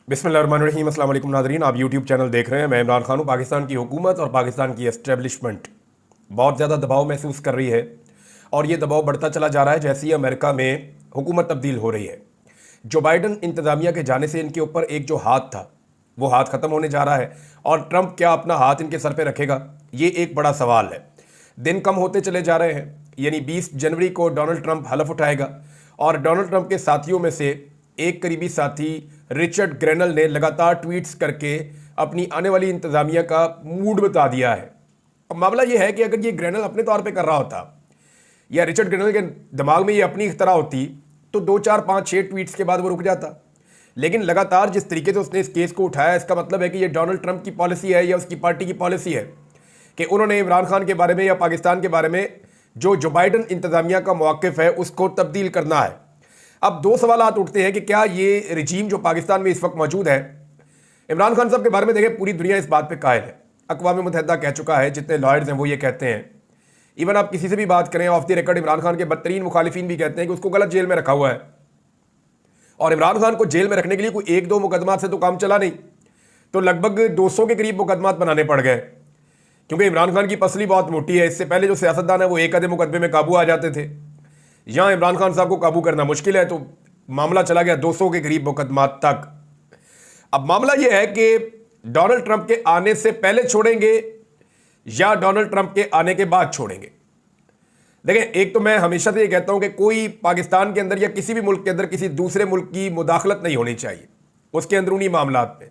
बिस्मिल्लाहिर्रहमानिर्रहीम। अस्सलाम वालेकुम नाज़रीन, आप यूट्यूब चैनल देख रहे हैं। मैं इमरान खान हूँ। पाकिस्तान की हुकूमत और पाकिस्तान की एस्टेब्लिशमेंट बहुत ज़्यादा दबाव महसूस कर रही है और ये दबाव बढ़ता चला जा रहा है जैसे ही अमेरिका में हुकूमत तब्दील हो रही है। जो बाइडन इंतज़ामिया के जाने से इनके ऊपर एक जो हाथ था वो हाथ ख़त्म होने जा रहा है और ट्रंप क्या अपना हाथ इनके सर पे रखेगा, ये एक बड़ा सवाल है। दिन कम होते चले जा रहे हैं, यानी 20 जनवरी को डोनाल्ड ट्रंप हलफ उठाएगा और डोनाल्ड ट्रंप के साथियों में से एक करीबी साथी रिचर्ड ग्रेनल ने लगातार ट्वीट्स करके अपनी आने वाली इंतज़ामिया का मूड बता दिया है। अब मामला यह है कि अगर ये ग्रेनल अपने तौर पे कर रहा होता या रिचर्ड ग्रेनल के दिमाग में ये अपनी इख्तरा होती तो 2 4 5 6 ट्वीट्स के बाद वो रुक जाता। लेकिन लगातार जिस तरीके से उसने इस केस को उठाया, इसका मतलब है कि ये डोनाल्ड ट्रंप की पॉलिसी है या उसकी पार्टी की पॉलिसी है कि उन्होंने इमरान खान के बारे में या पाकिस्तान के बारे में जो बाइडन इंतज़ामिया का मौक़िफ़ है उसको तब्दील करना है। अब दो सवालात उठते हैं कि क्या ये रिजीम जो पाकिस्तान में इस वक्त मौजूद है, इमरान खान साहब के बारे में देखें, पूरी दुनिया इस बात पे कायल है। अक़वाम मुत्तहिदा कह चुका है, जितने लॉयर्स हैं वो ये कहते हैं। इवन आप किसी से भी बात करें of the record, Imran Khan के बदतरीन मुखालिफिन भी कहते हैं कि उसको गलत जेल में रखा हुआ है। और इमरान खान को जेल में रखने के लिए कोई 1-2 मुकदमात से तो काम चला नहीं, तो लगभग 200 के करीब मुकदमात बनाने पड़ गए, क्योंकि इमरान खान की पसली बहुत मोटी है। इससे पहले जो सियासतदान है वो एक आधे मुकदमे में काबू आ जाते थे। यहाँ इमरान खान साहब को काबू करना मुश्किल है, तो मामला चला गया 200 के करीब मुकदमात तक। अब मामला यह है कि डोनाल्ड ट्रंप के आने से पहले छोड़ेंगे या डोनाल्ड ट्रंप के आने के बाद छोड़ेंगे। देखें, एक तो मैं हमेशा से ये कहता हूं कि कोई पाकिस्तान के अंदर या किसी भी मुल्क के अंदर किसी दूसरे मुल्क की मुदाखलत नहीं होनी चाहिए उसके अंदरूनी मामलात में।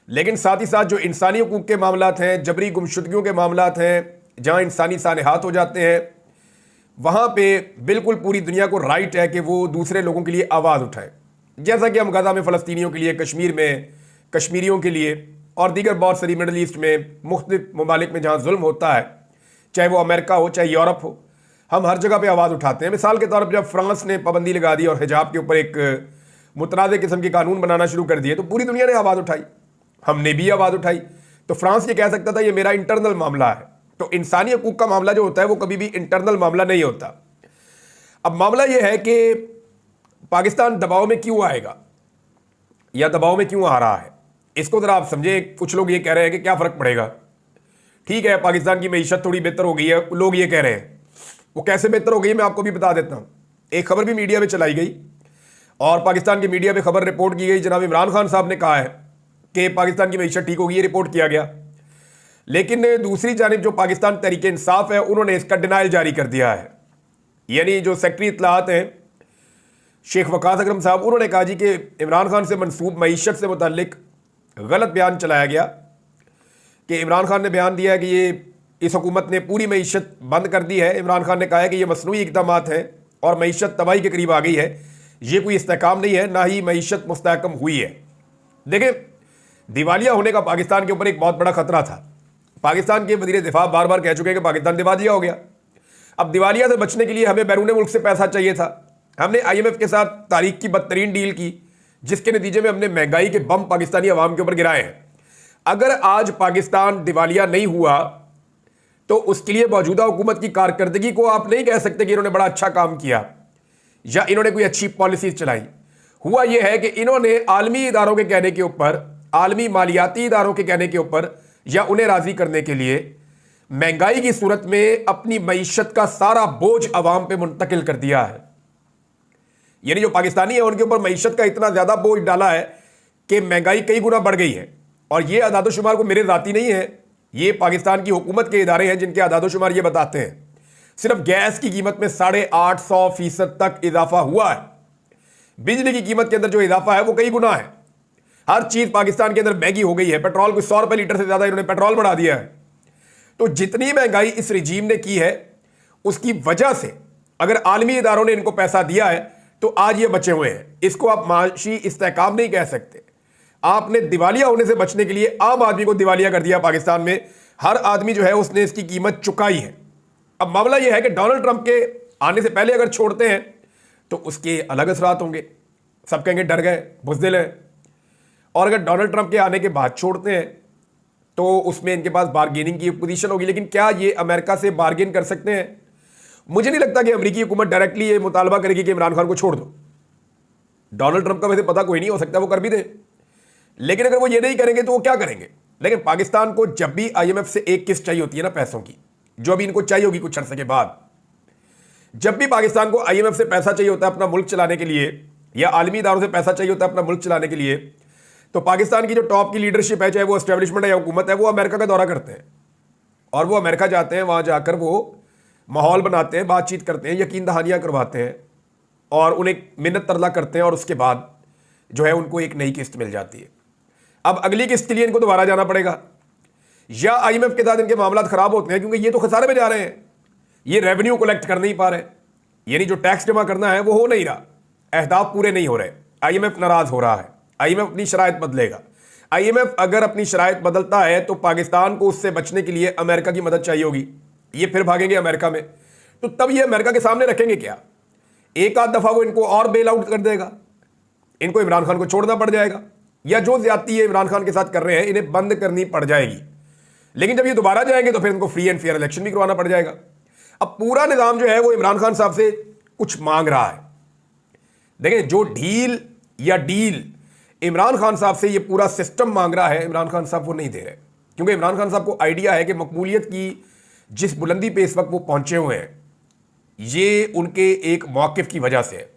लेकिन साथ ही साथ जो इंसानी हकूक के मामलात हैं, जबरी गुमशुदगियों के मामलात हैं, जहां इंसानी सानेहात हो जाते हैं, वहाँ पे बिल्कुल पूरी दुनिया को राइट है कि वो दूसरे लोगों के लिए आवाज़ उठाए। जैसा कि हम गज़ा में फ़लस्तीनियों के लिए, कश्मीर में कश्मीरियों के लिए और दीगर बहुत सारी मिडल ईस्ट में मुख्तलिफ ममालिक में जहाँ जुल्म होता है, चाहे वो अमेरिका हो चाहे यूरोप हो, हम हर जगह पे आवाज़ उठाते हैं। मिसाल के तौर पर जब फ्रांस ने पाबंदी लगा दी और हिजाब के ऊपर एक मुतनाज़ किस्म के कानून बनाना शुरू कर दिए तो पूरी दुनिया ने आवाज़ उठाई, हमने भी आवाज़ उठाई। तो फ्रांस ये कह सकता था ये मेरा इंटरनल मामला है। तो इंसानी हकूक का मामला जो होता है वो कभी भी इंटरनल मामला नहीं होता। अब मामला यह है कि पाकिस्तान दबाव में क्यों आएगा या दबाव में क्यों आ रहा है, इसको ज़रा आप समझे। कुछ लोग ये कह रहे हैं कि क्या फ़र्क पड़ेगा, ठीक है पाकिस्तान की मईशत थोड़ी बेहतर हो गई है, लोग ये कह रहे हैं। वो कैसे बेहतर हो गई मैं आपको भी बता देता हूँ। एक खबर भी मीडिया में चलाई गई और पाकिस्तान की मीडिया में खबर रिपोर्ट की गई, जनाब इमरान खान साहब ने कहा है कि पाकिस्तान की मईशत ठीक हो गई, ये रिपोर्ट किया गया। लेकिन दूसरी जानिब जो पाकिस्तान तहरीके इंसाफ है उन्होंने इसका डिनाइल जारी कर दिया है। यानी जो सेक्रेटरी इत्तलात हैं शेख वकास अकरम साहब, उन्होंने कहा जी कि इमरान खान से मनसूब मईशत से मुताल्लिक गलत बयान चलाया गया कि इमरान खान ने बयान दिया है कि ये इस हुकूमत ने पूरी मईशत बंद कर दी है। इमरान खान ने कहा है कि ये मसनूई इक़दामात हैं और मईशत तबाही के करीब आ गई है, ये कोई इस्तेहकाम नहीं है, ना ही मईशत मुस्तहकम हुई है। देखें, दिवालिया होने का पाकिस्तान के ऊपर एक बहुत बड़ा खतरा था। पाकिस्तान के वज़ीर दिफा बार बार कह चुके हैं कि पाकिस्तान दिवालिया हो गया। अब दिवालिया से बचने के लिए हमें बैरून मुल्क से पैसा चाहिए था। हमने IMF के साथ तारीख की बदतरीन डील की, जिसके नतीजे में हमने महंगाई के बम पाकिस्तानी अवाम के ऊपर गिराए हैं। अगर आज पाकिस्तान दिवालिया नहीं हुआ तो उसके लिए मौजूदा हुकूमत की कारकर्दगी को आप नहीं कह सकते कि इन्होंने बड़ा अच्छा काम किया या इन्होंने कोई अच्छी पॉलिसी चलाई। हुआ यह है कि इन्होंने आलमी इदारों के कहने के ऊपर, आलमी मालियाती इदारों के कहने के ऊपर या उन्हें राजी करने के लिए महंगाई की सूरत में अपनी मईशत का सारा बोझ अवाम पे मुंतकिल कर दिया है। यानी जो पाकिस्तानी है उनके ऊपर मईशत का इतना ज्यादा बोझ डाला है कि महंगाई कई गुना बढ़ गई है। और ये अदादोशुमार को मेरे जाती नहीं है, ये पाकिस्तान की हुकूमत के इदारे हैं जिनके अदादोशुमार ये बताते हैं। सिर्फ गैस की कीमत में 850% तक इजाफा हुआ है। बिजली की कीमत के अंदर जो इजाफा है वो कई गुना है। हर चीज पाकिस्तान के अंदर महंगी हो गई है। पेट्रोल को 100 रुपए लीटर से ज्यादा इन्होंने पेट्रोल बढ़ा दिया है। तो जितनी महंगाई इस रिजीम ने की है उसकी वजह से अगर आलमी इदारों ने इनको पैसा दिया है तो आज ये बचे हुए हैं। इसको आप माशी इस्तेहकाम नहीं कह सकते। आपने दिवालिया होने से बचने के लिए आम आदमी को दिवालिया कर दिया। पाकिस्तान में हर आदमी जो है उसने इसकी कीमत चुकाई है। अब मामला यह है कि डोनाल्ड ट्रंप के आने से पहले अगर छोड़ते हैं तो उसके अलग असरात होंगे। सब कहेंगे डर गए, बुज़दिल हैं। और अगर डोनाल्ड ट्रंप के आने के बाद छोड़ते हैं तो उसमें इनके पास बार्गेनिंग की पोजीशन होगी। लेकिन क्या ये अमेरिका से बार्गेन कर सकते हैं? मुझे नहीं लगता कि अमेरिकी हुकूमत डायरेक्टली ये मुतालबा करेगी कि इमरान खान को छोड़ दो। डोनाल्ड ट्रंप का वैसे पता कोई नहीं, हो सकता वो कर भी दे। लेकिन अगर वो ये नहीं करेंगे तो वो क्या करेंगे? लेकिन पाकिस्तान को जब भी आईएमएफ से एक किस्त चाहिए होती है ना पैसों की, जो अभी इनको चाहिए होगी कुछ अरसे के बाद, जब भी पाकिस्तान को आईएमएफ से पैसा चाहिए होता है अपना मुल्क चलाने के लिए, या आलमी इदारों से पैसा चाहिए होता है अपना मुल्क चलाने के लिए, तो पाकिस्तान की जो टॉप की लीडरशिप है, चाहे वो एस्टेब्लिशमेंट है या हुकूमत है, वो अमेरिका का दौरा करते हैं और वो अमेरिका जाते हैं। वहां जाकर वो माहौल बनाते हैं, बातचीत करते हैं, यकीन दहानियां करवाते हैं और उन्हें मिन्नत तरला करते हैं और उसके बाद जो है उनको एक नई किस्त मिल जाती है। अब अगली किस्त के लिए इनको दोबारा जाना पड़ेगा, या आईएमएफ के साथ इनके मामला खराब होते हैं क्योंकि ये तो खसारे में जा रहे हैं, ये रेवेन्यू कलेक्ट कर नहीं पा रहे, यानी जो टैक्स जमा करना है वो हो नहीं रहा, अहदाफ पूरे नहीं हो रहे, आईएमएफ नाराज हो रहा है, आईएमएफ अपनी शराइत बदलेगा। आईएमएफ अगर अपनी शराइत बदलता है तो पाकिस्तान को उससे बचने के लिए अमेरिका की मदद चाहिए होगी, ये फिर भागेंगे अमेरिका में, तो तब ये अमेरिका के सामने रखेंगे क्या? एक आध दफा वो इनको और बेल आउट कर देगा, इनको इमरान खान को छोड़ना पड़ जाएगा, या जो ज्यादती ये इमरान खान के साथ कर रहे हैं इन्हें बंद करनी पड़ जाएगी। लेकिन जब ये दोबारा जाएंगे तो फिर इनको फ्री एंड फेयर इलेक्शन भी करवाना पड़ जाएगा। अब पूरा निजाम जो है वो इमरान खान साहब से कुछ मांग रहा है। देखें, जो ढील या डील इमरान खान साहब से ये पूरा सिस्टम मांग रहा है, इमरान खान साहब वो नहीं दे रहे, क्योंकि इमरान खान साहब को आइडिया है कि मकबूलियत की जिस बुलंदी पे इस वक्त वो पहुंचे हुए हैं ये उनके एक मौक़िफ़ की वजह से है।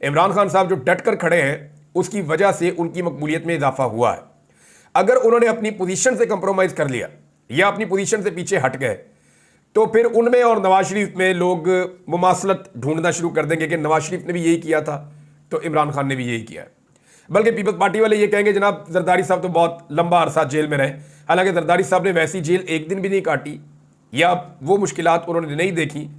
इमरान खान साहब जो डट कर खड़े हैं उसकी वजह से उनकी मकबूलियत में इजाफा हुआ है। अगर उन्होंने अपनी पोजीशन से कंप्रोमाइज़ कर लिया या अपनी पोजीशन से पीछे हट गए तो फिर उनमें और नवाज शरीफ में लोग मुमासलत ढूंढना शुरू कर देंगे कि नवाज शरीफ ने भी यही किया था तो इमरान खान ने भी यही किया है। बल्कि पीपल्स पार्टी वाले ये कहेंगे जनाब जरदारी साहब तो बहुत लंबा अरसा जेल में रहे, हालांकि जरदारी साहब ने वैसी जेल एक दिन भी नहीं काटी या वो मुश्किलात उन्होंने नहीं देखी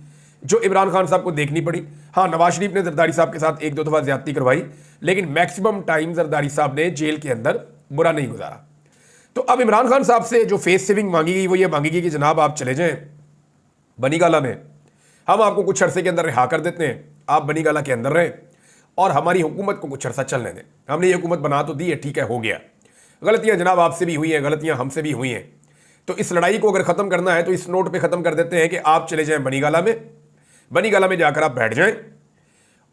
जो इमरान खान साहब को देखनी पड़ी। हाँ, नवाज शरीफ ने जरदारी साहब के साथ एक दो दफ़ा ज्यादती करवाई, लेकिन मैक्सिमम टाइम जरदारी साहब ने जेल के अंदर बुरा नहीं गुजारा। तो अब इमरान खान साहब से जो फेस सेविंग मांगी गई वो ये मांगी गई कि जनाब आप चले जाएं बनी गाला में, हम आपको कुछ अरसे के अंदर रिहा कर देते हैं, आप बनी गाला के अंदर रहें और हमारी हुकूमत को कुछ अरसा चलने दें। हमने ये हुकूमत बना तो दी है, ठीक है, हो गया, गलतियाँ जनाब आपसे भी हुई हैं, गलतियाँ हमसे भी हुई हैं, तो इस लड़ाई को अगर ख़त्म करना है तो इस नोट पे ख़त्म कर देते हैं कि आप चले जाएं बनी गाला में, बनी गाला में जाकर आप बैठ जाएं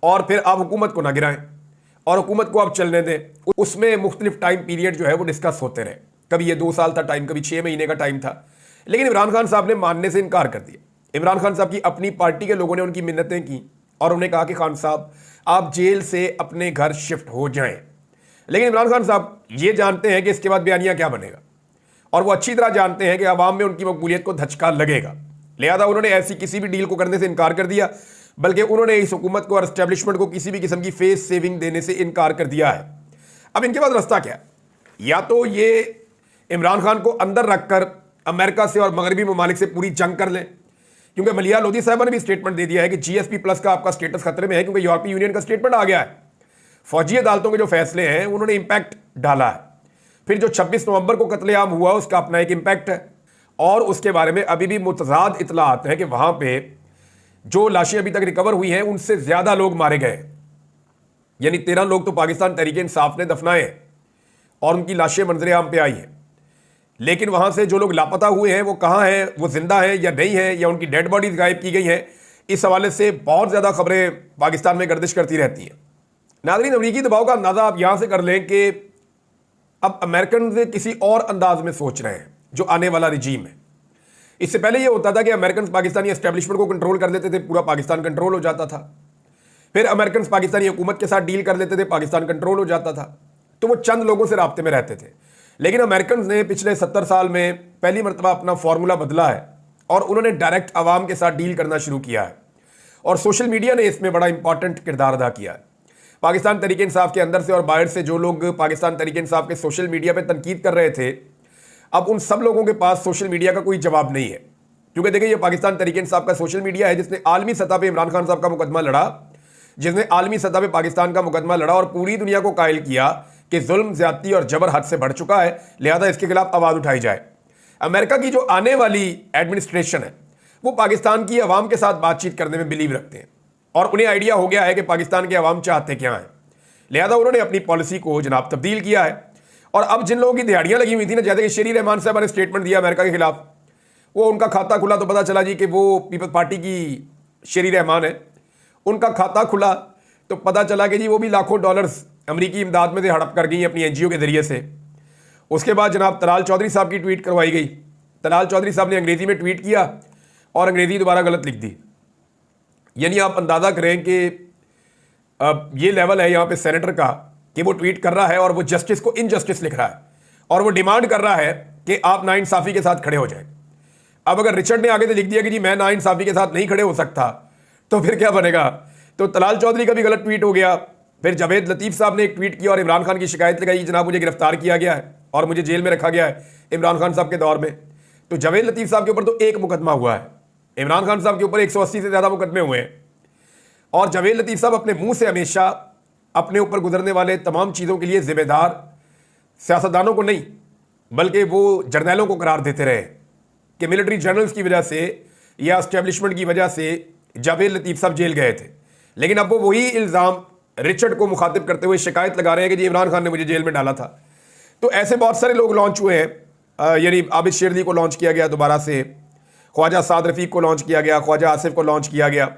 और फिर आप हुकूमत को ना गिराएं और हुकूमत को आप चलने दें। उसमें मुख्तलिफ टाइम पीरियड जो है वो डिस्कस होते रहे, कभी ये 2 साल था टाइम, कभी 6 महीने का टाइम था, लेकिन इमरान खान साहब ने मानने से इनकार कर दिया। इमरान खान साहब की अपनी पार्टी के लोगों ने उनकी मिन्नतें की और उन्हें कहा कि खान साहब आप जेल से अपने घर शिफ्ट हो जाएं, लेकिन इमरान खान साहब ये जानते हैं कि इसके बाद बयानिया क्या बनेगा और वो अच्छी तरह जानते हैं कि अवाम में उनकी मकबूलियत को धचका लगेगा, लिहाजा उन्होंने ऐसी किसी भी डील को करने से इनकार कर दिया, बल्कि उन्होंने इस हुकूमत को और एस्टेब्लिशमेंट को किसी भी किस्म की फेस सेविंग देने से इनकार कर दिया है। अब इनके पास रास्ता क्या? या तो ये इमरान खान को अंदर रखकर अमेरिका से और मगरबी ममालिक से पूरी जंग कर लें, क्योंकि मलिया लोधी साहबा ने भी स्टेटमेंट दे दिया है कि जीएसपी प्लस का आपका स्टेटस खतरे में है, क्योंकि यूरोपीय यूनियन का स्टेटमेंट आ गया है। फौजी अदालतों के जो फैसले हैं उन्होंने इंपैक्ट डाला है। फिर जो 26 नवंबर को कत्लेआम हुआ उसका अपना एक इंपैक्ट है और उसके बारे में अभी भी मुतज़ाद इतलात हैं कि वहां पे जो लाशें अभी तक रिकवर हुई हैं उनसे ज्यादा लोग मारे गए, यानी 13 लोग तो पाकिस्तान तहरीक इंसाफ ने दफनाए और उनकी लाशें मंजरे आम पे आई हैं, लेकिन वहां से जो लोग लापता हुए हैं वो कहाँ हैं, वो जिंदा हैं या नहीं है, या उनकी डेड बॉडीज गायब की गई हैं, इस हवाले से बहुत ज़्यादा खबरें पाकिस्तान में गर्दिश करती रहती हैं। नाज़रीन, अमरीकी दबाव का अंदाज़ा आप यहाँ से कर लें कि अब अमेरिकन किसी और अंदाज में सोच रहे हैं जो आने वाला रिजीम है। इससे पहले ये होता था कि अमेरिकन पाकिस्तानी एस्टेब्लिशमेंट को कंट्रोल कर लेते थे, पूरा पाकिस्तान कंट्रोल हो जाता था। फिर अमेरिकन पाकिस्तानी हुकूमत के साथ डील कर लेते थे, पाकिस्तान कंट्रोल हो जाता था। तो वो चंद लोगों से राब्ते में रहते थे। लेकिन अमेरिकन ने पिछले 70 साल में पहली मरतबा अपना फॉर्मूला बदला है और उन्होंने डायरेक्ट आवाम के साथ डील करना शुरू किया है और सोशल मीडिया ने इसमें बड़ा इंपॉर्टेंट किरदार अदा किया है। पाकिस्तान तहरीक इंसाफ के अंदर से और बाहर से जो लोग पाकिस्तान तहरीक इंसाफ के सोशल मीडिया पर तनकीद कर रहे थे, अब उन सब लोगों के पास सोशल मीडिया का कोई जवाब नहीं है, क्योंकि देखिए ये पाकिस्तान तहरीक इंसाफ का सोशल मीडिया है जिसने आलमी सतह पर इमरान खान साहब का मुकदमा लड़ा, जिसने आलमी सतह पर पाकिस्तान का मुकदमा लड़ा और पूरी दुनिया को कायल किया कि जुल्म, ज्यादती और जबर हद से बढ़ चुका है, लिहाजा इसके खिलाफ आवाज़ उठाई जाए। अमेरिका की जो आने वाली एडमिनिस्ट्रेशन है वो पाकिस्तान की आवाम के साथ बातचीत करने में बिलीव रखते हैं और उन्हें आइडिया हो गया है कि पाकिस्तान के अवाम चाहते क्या हैं, लिहाजा उन्होंने अपनी पॉलिसी को जनाब तब्दील किया है। और अब जिन लोगों की दिहाड़ियाँ लगी हुई थी ना, जैसे कि शेरी रहमान साहब ने स्टेटमेंट दिया अमेरिका के खिलाफ, वो उनका खाता खुला तो पता चला जी कि वो पीपल्स पार्टी की शेरी रहमान है। उनका खाता खुला तो पता चला कि जी वो भी लाखों डॉलर्स अमरीकी इमदाद में से हड़प कर गई अपनी एनजीओ के जरिए से। उसके बाद जनाब तलाल चौधरी साहब की ट्वीट करवाई गई। तलाल चौधरी साहब ने अंग्रेजी में ट्वीट किया और अंग्रेजी दोबारा गलत लिख दी। यानी आप अंदाज़ा करें कि ये लेवल है यहाँ पे सेनेटर का कि वो ट्वीट कर रहा है और वो जस्टिस को इनजस्टिस लिख रहा है और वो डिमांड कर रहा है कि आप नाइंसाफ़ी के साथ खड़े हो जाएं। अब अगर रिचर्ड ने आगे से लिख दिया कि जी मैं नाइंसाफ़ी के साथ नहीं खड़े हो सकता, तो फिर क्या बनेगा? तो तलाल चौधरी का भी गलत ट्वीट हो गया। फिर जावेद लतीफ़ साहब ने एक ट्वीट किया और इमरान खान की शिकायत लगाई, जनाब मुझे गिरफ्तार किया गया है और मुझे जेल में रखा गया है इमरान खान साहब के दौर में। तो जावेद लतीफ़ साहब के ऊपर तो एक मुकदमा हुआ है, इमरान खान साहब के ऊपर 180 से ज़्यादा मुकदमे हुए हैं। और जावेद लतीफ़ साहब अपने मुंह से हमेशा अपने ऊपर गुजरने वाले तमाम चीज़ों के लिए जिम्मेदार सियासतदानों को नहीं बल्कि वो जर्नैलों को करार देते रहे कि मिलिट्री जनरल्स की वजह से या एस्टेब्लिशमेंट की वजह से जावेद लतीफ़ साहब जेल गए थे। लेकिन अब वो वही इल्ज़ाम रिचर्ड को मुखातिब करते हुए शिकायत लगा रहे हैं कि जी इमरान खान ने मुझे जेल में डाला था। तो ऐसे बहुत सारे लोग लॉन्च हुए हैं। यानी आबिद शेरनी को लॉन्च किया गया दोबारा से, ख्वाजा साद रफ़ीक को लॉन्च किया गया, ख्वाजा आसिफ को लॉन्च किया गया।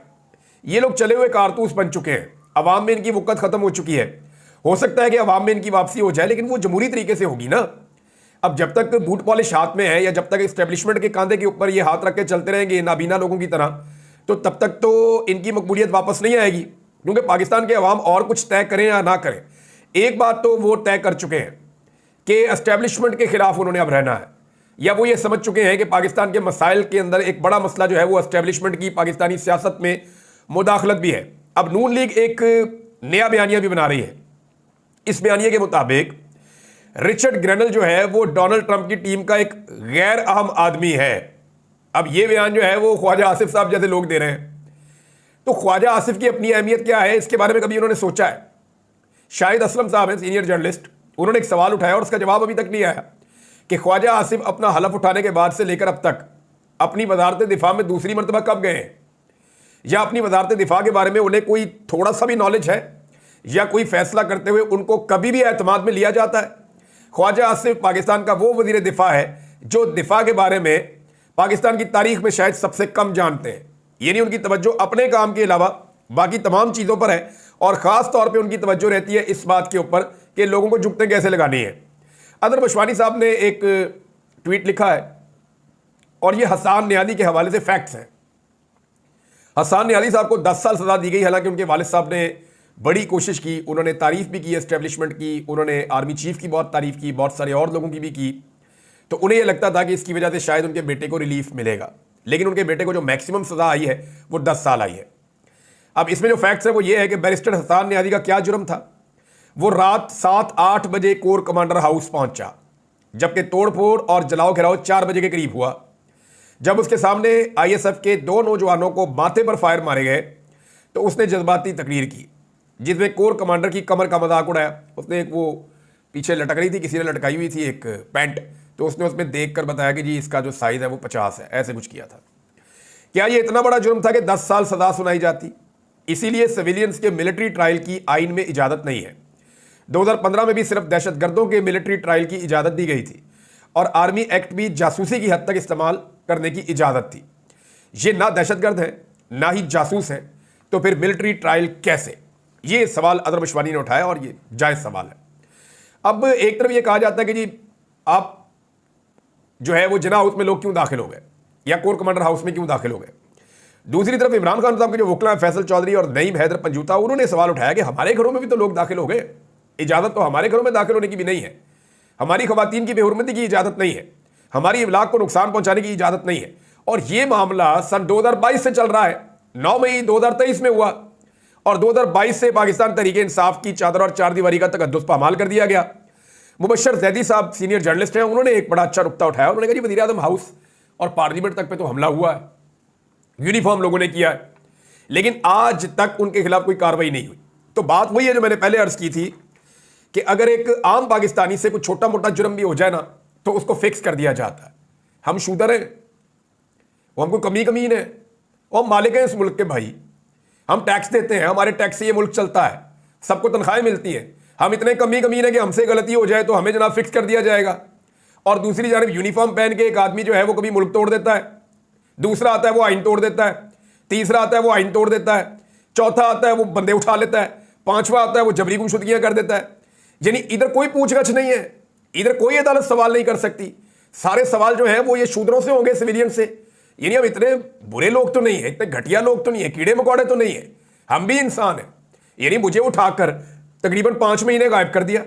ये लोग चले हुए कारतूस बन चुके हैं। अवाम में इनकी वक़्त ख़त्म हो चुकी है। हो सकता है कि अवाम में इनकी वापसी हो जाए, लेकिन वो जमहूरी तरीके से होगी ना। अब जब तक बूट पॉलिश हाथ में है या जब तक इस्टेब्लिशमेंट के कंधे के ऊपर ये हाथ रख के चलते रहेंगे नाबीना लोगों की तरह, तो तब तक तो इनकी मकबूलियत वापस नहीं आएगी। क्योंकि पाकिस्तान के अवाम और कुछ तय करें या ना करें, एक बात तो वो तय कर चुके हैं कि एस्टेब्लिशमेंट के खिलाफ उन्होंने अब रहना है, या वो ये समझ चुके हैं कि पाकिस्तान के मसाइल के अंदर एक बड़ा मसला जो है वो एस्टेब्लिशमेंट की पाकिस्तानी सियासत में मुदाखलत भी है। अब नून लीग एक नया बयानिया भी बना रही है। इस बयानिया के मुताबिक रिचर्ड ग्रेनल जो है वो डोनाल्ड ट्रंप की टीम का एक गैर अहम आदमी है। अब ये बयान जो है वो ख्वाजा आसिफ साहब जैसे लोग दे रहे हैं। तो ख्वाजा आसिफ की अपनी अहमियत क्या है, इसके बारे में कभी उन्होंने सोचा है? शाहिद असलम साहब हैं सीनियर जर्नलिस्ट, उन्होंने एक सवाल उठाया और उसका जवाब अभी तक नहीं आया कि ख्वाजा आसिफ अपना हलफ उठाने के बाद से लेकर अब तक अपनी वजारत दिफा में दूसरी मरतबा कब गए हैं, या अपनी वजारत दिफा के बारे में उन्हें कोई थोड़ा सा भी नॉलेज है, या कोई फैसला करते हुए उनको कभी भी एतमाद में लिया जाता है? ख्वाजा आसिफ पाकिस्तान का वो वजीर दिफा है जो दिफा के बारे में पाकिस्तान की तारीख में शायद सबसे कम जानते हैं। यानी उनकी तवज्जो अपने काम के अलावा बाकी तमाम चीज़ों पर है और ख़ास तौर पे उनकी तवज्जो रहती है इस बात के ऊपर कि लोगों को जुगतें कैसे लगानी है। अदर बशवानी साहब ने एक ट्वीट लिखा है और ये हसान नियाली के हवाले से फैक्ट्स हैं। हसान नियाली साहब को 10 साल सज़ा दी गई, हालांकि उनके वालिद साहब ने बड़ी कोशिश की, उन्होंने तारीफ़ भी की एस्टेब्लिशमेंट की, उन्होंने आर्मी चीफ की बहुत तारीफ़ की, बहुत सारे और लोगों की भी की। तो उन्हें यह लगता था कि इसकी वजह से शायद उनके बेटे को रिलीफ मिलेगा, लेकिन उनके बेटे को जो मैक्सिमम सज़ा आई है वो 10 साल आई है। अब इसमें जो फैक्ट्स है वो ये है कि बैरिस्टर हसान नियाज़ी का क्या जुर्म था। वो रात 7-8 बजे कोर कमांडर हाउस पहुंचा, जबकि तोड़फोड़ और जलाओ घिराव 4 बजे के करीब हुआ। जब उसके सामने ISF के 2 नौजवानों को माथे पर फायर मारे गए तो उसने जज्बाती तकरीर की, जिसमें कोर कमांडर की कमर का मजाक उड़ाया। उसने एक वो पीछे लटक रही थी, किसी ने लटकाई हुई थी एक पैंट, तो उसने उसमें देख कर बताया कि जी इसका जो साइज़ है वो 50 है, ऐसे कुछ किया था। क्या ये इतना बड़ा जुर्म था कि 10 साल सज़ा सुनाई जाती? इसीलिए सिविलियंस के मिलिट्री ट्रायल की आइन में इजाज़त नहीं है। 2015 में भी सिर्फ दहशतगर्दों के मिलिट्री ट्रायल की इजाज़त दी गई थी और आर्मी एक्ट भी जासूसी की हद तक इस्तेमाल करने की इजाज़त थी। ये ना दहशतगर्द है ना ही जासूस है, तो फिर मिलिट्री ट्रायल कैसे? ये सवाल अदर बशवानी ने उठाया और ये जायज़ सवाल है। अब एक तरफ ये कहा जाता है कि जी आप जो है वो जिना हाउस में लोग क्यों दाखिल हो गए या कोर कमांडर हाउस में क्यों दाखिल हो गए। दूसरी तरफ इमरान खान साहब के जो वकला हैं फैसल चौधरी और नईम हैदर पंजूता, उन्होंने सवाल उठाया कि हमारे घरों में भी तो लोग दाखिल हो गए, इजाज़त तो हमारे घरों में दाखिल होने की भी नहीं है, हमारी खवातीन की बेहुरमती की इजाज़त नहीं है, हमारी इमलाक को नुकसान पहुंचाने की इजाज़त नहीं है। और ये मामला सन 2022 से चल रहा है। 9 मई 2023 में हुआ और 2022 से पाकिस्तान तहरीक इंसाफ की चादर और चार दीवारी का तकद्दुस पामाल कर दिया गया। मुबशर जैदी साहब सीनियर जर्नलिस्ट हैं, उन्होंने एक बड़ा अच्छा नुक्ता उठाया। उन्होंने कहा जी वज़ीर आज़म हाउस और पार्लियामेंट तक पे तो हमला हुआ है, यूनिफॉर्म लोगों ने किया है, लेकिन आज तक उनके खिलाफ कोई कार्रवाई नहीं हुई। तो बात वही है जो मैंने पहले अर्ज की थी कि अगर एक आम पाकिस्तानी से कोई छोटा मोटा जुर्म भी हो जाए ना तो उसको फिक्स कर दिया जाता है। हम शूदर हैं, वो हमको कमीन है, वो हम मालिक हैं इस मुल्क के भाई, हम टैक्स देते हैं, हमारे टैक्स से ये मुल्क चलता है, सबको तनख्वाहें मिलती हैं। हम इतने कमीन है कि हमसे गलती हो जाए तो हमें जनाब फिक्स कर दिया जाएगा। और दूसरी जानब यूनिफॉर्म पहन के एक आदमी जो है वो कभी मुल्क तोड़ देता है, दूसरा आता है वो आइन तोड़ देता है, तीसरा आता है वो आइन तोड़ देता है, चौथा आता है वो बंदे उठा लेता है, पांचवा आता है वो जबरी गुमशुदगियां कर देता है। यानी इधर कोई पूछगछ नहीं है, इधर कोई अदालत सवाल नहीं कर सकती। सारे सवाल जो है वो ये शूद्रों से होंगे, सिविलियन से। यानी हम इतने बुरे लोग तो नहीं है, इतने घटिया लोग तो नहीं है, कीड़े मकोड़े तो नहीं है, हम भी इंसान हैं। यानी मुझे उठाकर तकरीबन 5 महीने गायब कर दिया,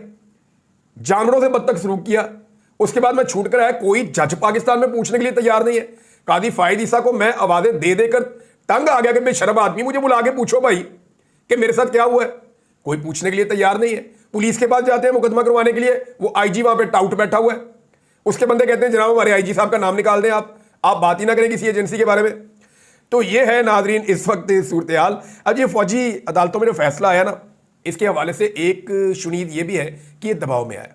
जानवरों से बदतक सलूक किया, उसके बाद मैं छूट कर आया। कोई जज पाकिस्तान में पूछने के लिए तैयार नहीं है। कादी फायद ईसा को मैं आवाजें दे देकर तंग आ गया कि बेशरम आदमी, मुझे बुला के पूछो भाई कि मेरे साथ क्या हुआ है। कोई पूछने के लिए तैयार नहीं है। पुलिस के पास जाते हैं मुकदमा करवाने के लिए, वो आईजी वहां पे टाउट बैठा हुआ है। उसके बंदे कहते हैं जनाब हमारे आईजी साहब का नाम निकाल दें, आप बात ही ना करें किसी एजेंसी के बारे में। तो ये है नाजरीन इस वक्त सूरत हाल। अब ये फौजी अदालतों में जो फैसला आया ना, इसके हवाले से एक शुनीद ये भी है कि ये दबाव में आया।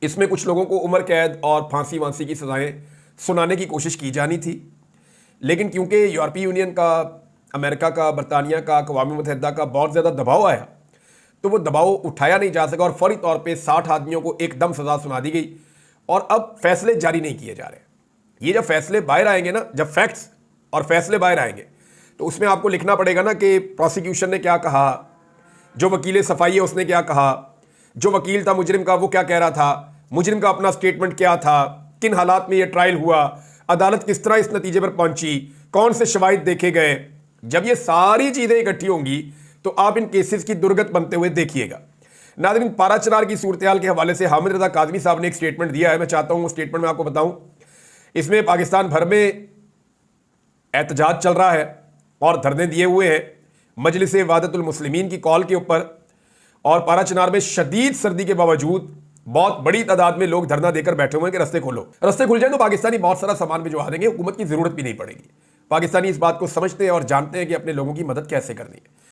इसमें कुछ लोगों को उम्र कैद और फांसी वांसी की सजाएं सुनाने की कोशिश की जानी थी, लेकिन क्योंकि यूरोपीय यूनियन का, अमेरिका का, बरतानिया का, अक़वाम मुत्तहिदा का बहुत ज़्यादा दबाव आया, तो वो दबाव उठाया नहीं जा सका और फौरी तौर पे 60 आदमियों को एकदम सज़ा सुना दी गई और अब फैसले जारी नहीं किए जा रहे। ये जब फैसले बाहर आएंगे ना, जब फैक्ट्स और फैसले बाहर आएंगे, तो उसमें आपको लिखना पड़ेगा ना कि प्रोसिक्यूशन ने क्या कहा, जो वकील सफाई है उसने क्या कहा, जो वकील था मुजरिम का वो क्या कह रहा था, मुजरिम का अपना स्टेटमेंट क्या था, किन हालात में ये ट्रायल हुआ, अदालत किस तरह इस नतीजे पर पहुंची, कौन से शवाहिद देखे गए। जब ये सारी चीज़ें इकट्ठी होंगी तो आप इन केसेस की दुर्गत बनते हुए देखिएगा। नाज़रीन, पारा चनार की सूरत हाल के हवाले से हामिद रज़ा काज़मी साहब ने एक स्टेटमेंट दिया है, मैं चाहता हूँ वो स्टेटमेंट मैं आपको बताऊँ। इसमें पाकिस्तान भर में एहतजाज चल रहा है और धरने दिए हुए हैं मजलिस वहदतुल मुस्लिमीन की कॉल के ऊपर, और पारा चनार में शदीद सर्दी के बावजूद बहुत बड़ी तादाद में लोग धरना देकर बैठे हुए हैं कि रास्ते खोलो। रास्ते खुल जाए तो पाकिस्तानी बहुत सारा सामान भिजवा देंगे, हुकूमत की जरूरत भी नहीं पड़ेगी। पाकिस्तानी इस बात को समझते हैं और जानते हैं कि अपने लोगों की मदद कैसे करनी है।